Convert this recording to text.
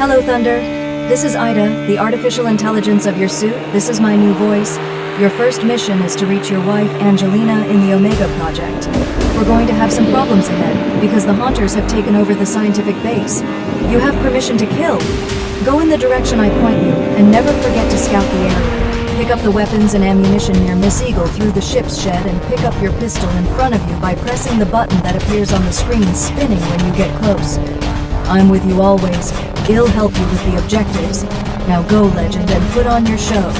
Hello, Thunder. This is Ida, the artificial intelligence of your suit. This is my new voice. Your first mission is to reach your wife, Angelina, in the Omega Project. We're going to have some problems ahead, because the Haunters have taken over the scientific base. You have permission to kill. Go in the direction I point you, and never forget to scout the area. Pick up the weapons and ammunition near Miss Eagle through the ship's shed, and pick up your pistol in front of you by pressing the button that appears on the screen spinning when you get close. I'm with you always. I'll help you with the objectives. Now go, Legend, and put on your show.